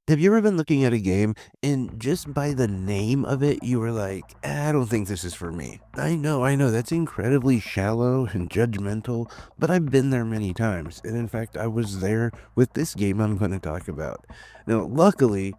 Have you ever been looking at a game and just by the name of it, you were like, I don't think this is for me. I know, that's incredibly shallow and judgmental, but I've been there many times. And in fact, I was there with this game I'm going to talk about. Now, luckily,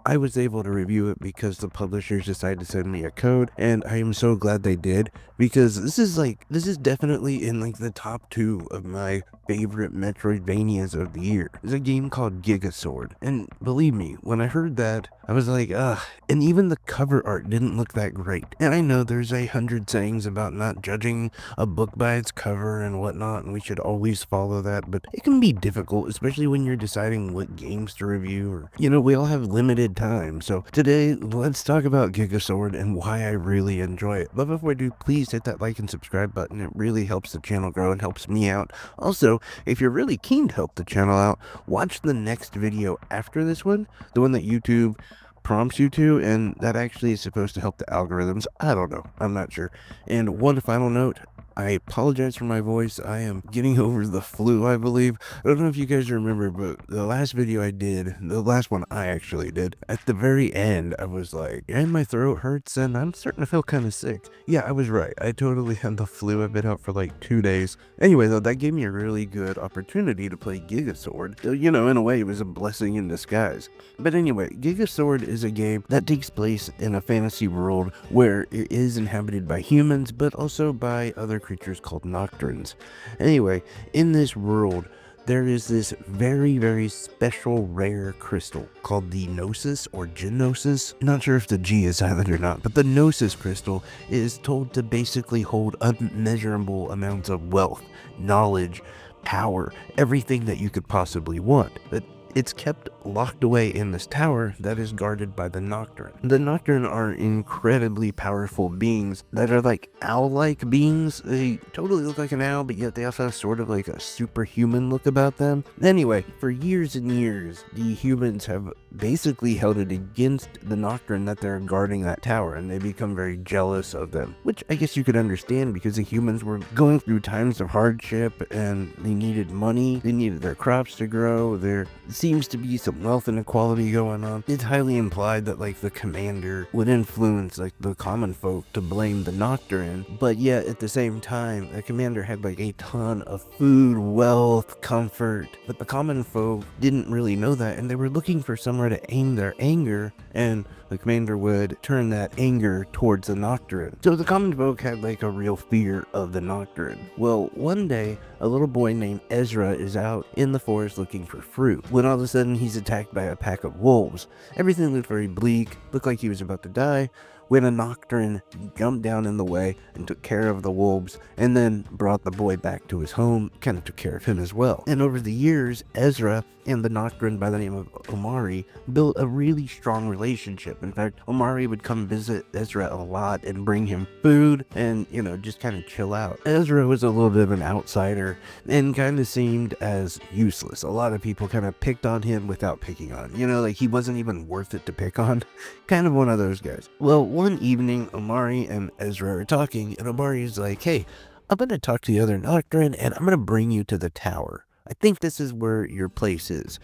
I was able to review it because the publishers decided to send me a code, and I am so glad they did, because this is definitely in like the top 2 of my favorite Metroidvanias of the year. There's a game called Gigasword, and believe me, when I heard that, I was like, ugh, and even the cover art didn't look that great. And I know there's 100 sayings about not judging a book by its cover and whatnot, and we should always follow that, but it can be difficult, especially when you're deciding what games to review, or, we all have limited time. So today, let's talk about Gigasword and why I really enjoy it. But before I do, please hit that like and subscribe button. It really helps the channel grow and helps me out. Also, if you're really keen to help the channel out, watch the next video after this one, the one that YouTube prompts you to, and that actually is supposed to help the algorithms. I don't know. I'm not sure. And one final note, I apologize for my voice. I am getting over the flu, I believe. I don't know if you guys remember, but the last video I did, the last one I actually did, at the very end, I was like, and my throat hurts, and I'm starting to feel kind of sick. Yeah, I was right. I totally had the flu. I've been out for like 2 days. Anyway, though, that gave me a really good opportunity to play Gigasword. So, in a way, it was a blessing in disguise. But anyway, Gigasword is a game that takes place in a fantasy world where it is inhabited by humans, but also by other creatures called nocturnes. Anyway, in this world, there is this very, very special rare crystal called the Gnosis or Genosis. Not sure if the G is silent or not, but the Gnosis crystal is told to basically hold unmeasurable amounts of wealth, knowledge, power, everything that you could possibly want. But it's kept locked away in this tower that is guarded by the Nocturne. The Nocturne are incredibly powerful beings that are like owl-like beings. They totally look like an owl, but yet they also have sort of like a superhuman look about them. Anyway, for years and years, the humans have basically held it against the Nocturne that they're guarding that tower, and they become very jealous of them, which I guess you could understand because the humans were going through times of hardship and they needed money, they needed their crops to grow, there seems to be some wealth inequality going on. It's highly implied that like the commander would influence like the common folk to blame the Nocturne, but yet at the same time the commander had like a ton of food, wealth, comfort, but the common folk didn't really know that, and they were looking for somewhere to aim their anger, and the commander would turn that anger towards the Nocturne. So the common folk had like a real fear of the Nocturne. Well, one day a little boy named Ezra is out in the forest looking for fruit, when all of a sudden he's attacked by a pack of wolves. Everything looked very bleak, looked like he was about to die, when a Nocturne jumped down in the way and took care of the wolves, and then brought the boy back to his home, kind of took care of him as well. And over the years, Ezra and the Nocturne by the name of Omari built a really strong relationship. In fact, Omari would come visit Ezra a lot and bring him food and, just kind of chill out. Ezra was a little bit of an outsider and kind of seemed as useless. A lot of people kind of picked on him without picking on him. Like he wasn't even worth it to pick on. Kind of one of those guys. Well, one evening, Omari and Ezra are talking, and Omari is like, hey, I'm going to talk to the other Nocturne, and I'm going to bring you to the tower. I think this is where your place is.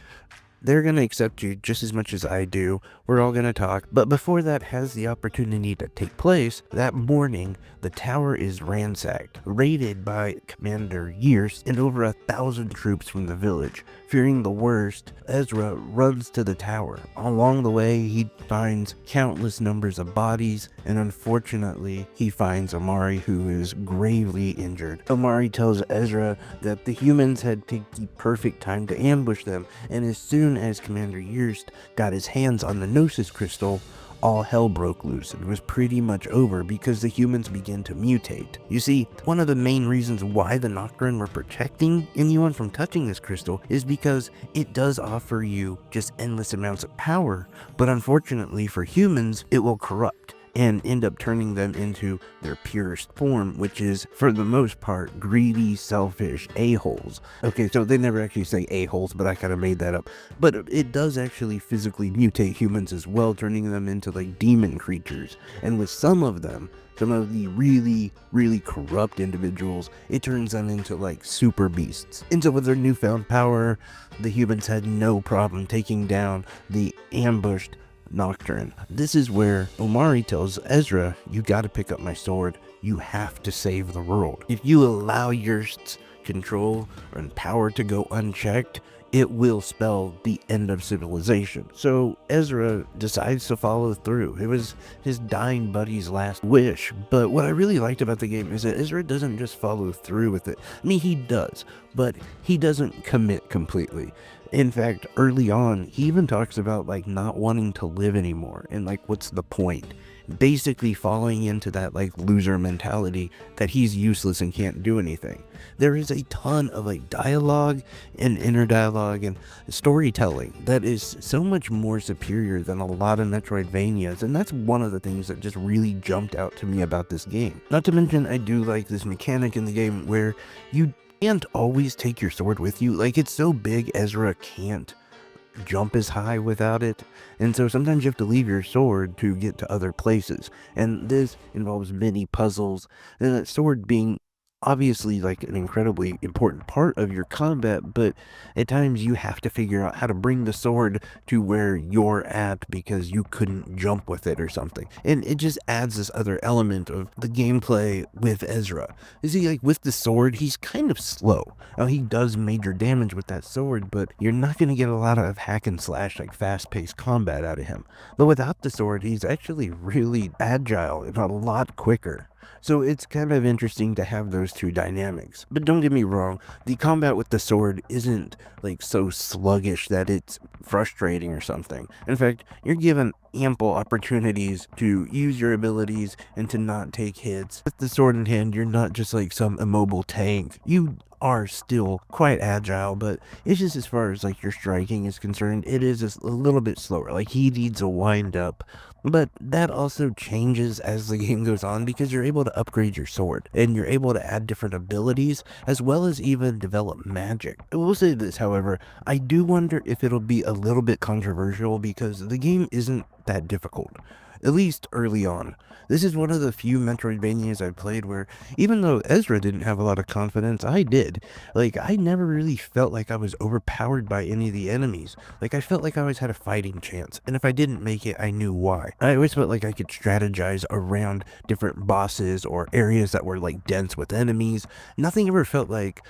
They're going to accept you just as much as I do. We're all going to talk. But before that has the opportunity to take place, that morning, the tower is ransacked, raided by Commander Years and over 1,000 troops from the village. Fearing the worst, Ezra runs to the tower. Along the way, he finds countless numbers of bodies, and unfortunately, he finds Omari, who is gravely injured. Omari tells Ezra that the humans had picked the perfect time to ambush them, and as soon as Commander Years got his hands on the Gnosis crystal, all hell broke loose. It was pretty much over because the humans began to mutate. You see, one of the main reasons why the Nocturne were protecting anyone from touching this crystal is because it does offer you just endless amounts of power, but unfortunately for humans, it will corrupt. and end up turning them into their purest form, which is, for the most part, greedy, selfish a-holes. Okay, so they never actually say a-holes, but I kind of made that up. But it does actually physically mutate humans as well, turning them into like demon creatures. And with some of them, some of the really, really corrupt individuals, it turns them into like super beasts. And so with their newfound power, the humans had no problem taking down the ambushed Nocturne. This is where Omari tells Ezra, you gotta pick up my sword, you have to save the world. If you allow your control and power to go unchecked, it will spell the end of civilization. So Ezra decides to follow through. It was his dying buddy's last wish. But what I really liked about the game is that Ezra doesn't just follow through with it. I mean, he does, but he doesn't commit completely. In fact, early on, he even talks about like not wanting to live anymore and like what's the point? Basically falling into that like loser mentality that he's useless and can't do anything. There is a ton of like dialogue and inner dialogue and storytelling that is so much more superior than a lot of Metroidvanias, and that's one of the things that just really jumped out to me about this game. Not to mention, I do like this mechanic in the game where you can't always take your sword with you. Like, it's so big, Ezra can't jump as high without it, and so sometimes you have to leave your sword to get to other places, and this involves many puzzles, and that sword being obviously like an incredibly important part of your combat, but at times you have to figure out how to bring the sword to where you're at because you couldn't jump with it or something, and it just adds this other element of the gameplay with Ezra. You see, like with the sword, he's kind of slow. Now he does major damage with that sword, but you're not going to get a lot of hack and slash, like fast-paced combat out of him. But without the sword, he's actually really agile and a lot quicker. So it's kind of interesting to have those two dynamics. But don't get me wrong, the combat with the sword isn't like so sluggish that it's frustrating or something. In fact, you're given ample opportunities to use your abilities and to not take hits. With the sword in hand, you're not just like some immobile tank. You are still quite agile, but it's just as far as like your striking is concerned, it is just a little bit slower. Like he needs a wind up. But that also changes as the game goes on because you're able to upgrade your sword and you're able to add different abilities as well as even develop magic. I will say this, however, I do wonder if it'll be a little bit controversial because the game isn't that difficult, at least early on. This is one of the few Metroidvanias I've played where, even though Ezra didn't have a lot of confidence, I did. Like, I never really felt like I was overpowered by any of the enemies. Like, I felt like I always had a fighting chance, and if I didn't make it, I knew why. I always felt like I could strategize around different bosses or areas that were, like, dense with enemies. Nothing ever felt like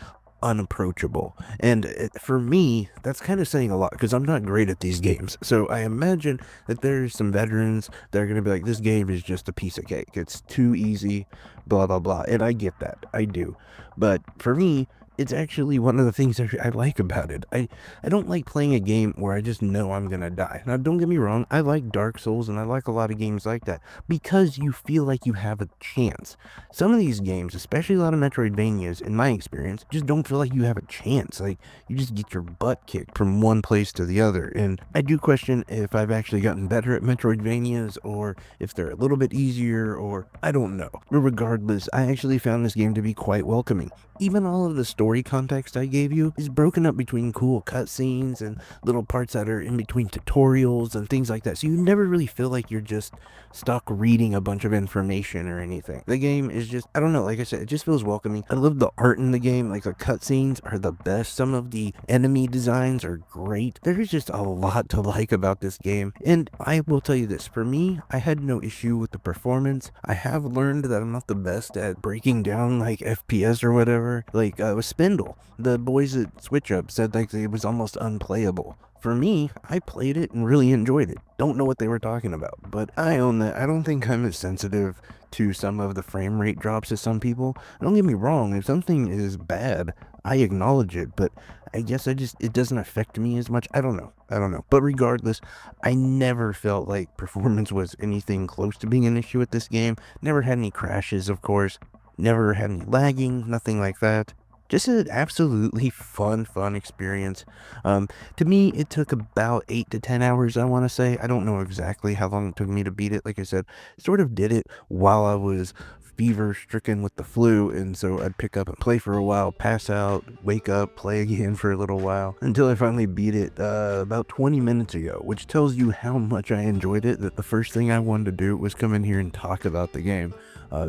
unapproachable, and for me that's kind of saying a lot because I'm not great at these games. So I imagine that there's some veterans that are going to be like, this game is just a piece of cake, it's too easy, blah blah blah, and I get that, I do. But for me, it's actually one of the things I like about it. I don't like playing a game where I just know I'm gonna die. Now, don't get me wrong, I like Dark Souls and I like a lot of games like that because you feel like you have a chance. Some of these games, especially a lot of Metroidvanias, in my experience, just don't feel like you have a chance. Like, you just get your butt kicked from one place to the other. And I do question if I've actually gotten better at Metroidvanias or if they're a little bit easier, or I don't know. But regardless, I actually found this game to be quite welcoming. Even all of the story context I gave you is broken up between cool cutscenes and little parts that are in between tutorials and things like that. So you never really feel like you're just stuck reading a bunch of information or anything. The game is just, I don't know, like I said, it just feels welcoming. I love the art in the game. Like, the cutscenes are the best. Some of the enemy designs are great. There's just a lot to like about this game. And I will tell you this, for me, I had no issue with the performance. I have learned that I'm not the best at breaking down like FPS or whatever. Like, with Spindle, the boys at Switch Up said like it was almost unplayable. For me, I played it and really enjoyed it. Don't know what they were talking about, but I own that. I don't think I'm as sensitive to some of the frame rate drops as some people. Don't get me wrong, if something is bad, I acknowledge it, but I guess it doesn't affect me as much. I don't know. But regardless, I never felt like performance was anything close to being an issue with this game. Never had any crashes, of course. Never had any lagging, nothing like that. Just an absolutely fun experience. Um, to me, it took about 8 to 10 hours, I wanna say. I don't know exactly how long it took me to beat it. Like I said, sort of did it while I was fever-stricken with the flu, and so I'd pick up and play for a while, pass out, wake up, play again for a little while, until I finally beat it, about 20 minutes ago, which tells you how much I enjoyed it, that the first thing I wanted to do was come in here and talk about the game.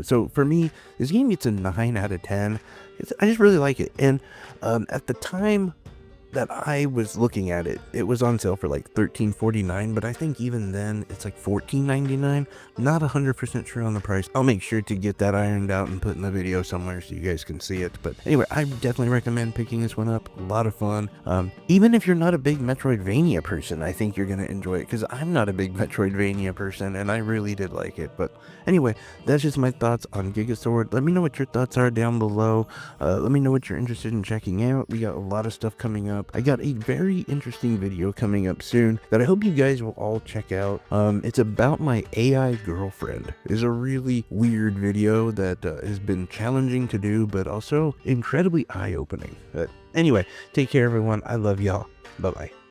So for me, this game gets a 9 out of 10. I just really like it, and, at the time that I was looking at it, it was on sale for like 13.49, but I think even then it's like 14.99. Not 100% sure on the price. I'll make sure to get that ironed out and put in the video somewhere so you guys can see it. But anyway, I definitely recommend picking this one up. A lot of fun. Even if you're not a big Metroidvania person, I think you're gonna enjoy it, because I'm not a big Metroidvania person and I really did like it. But anyway, that's just my thoughts on Gigasword. Let me know what your thoughts are down below. Let me know what you're interested in checking out. We got a lot of stuff coming up. I got a very interesting video coming up soon that I hope you guys will all check out. It's about my AI girlfriend. It's a really weird video that has been challenging to do, but also incredibly eye-opening. But anyway, take care everyone. I love y'all. Bye-bye.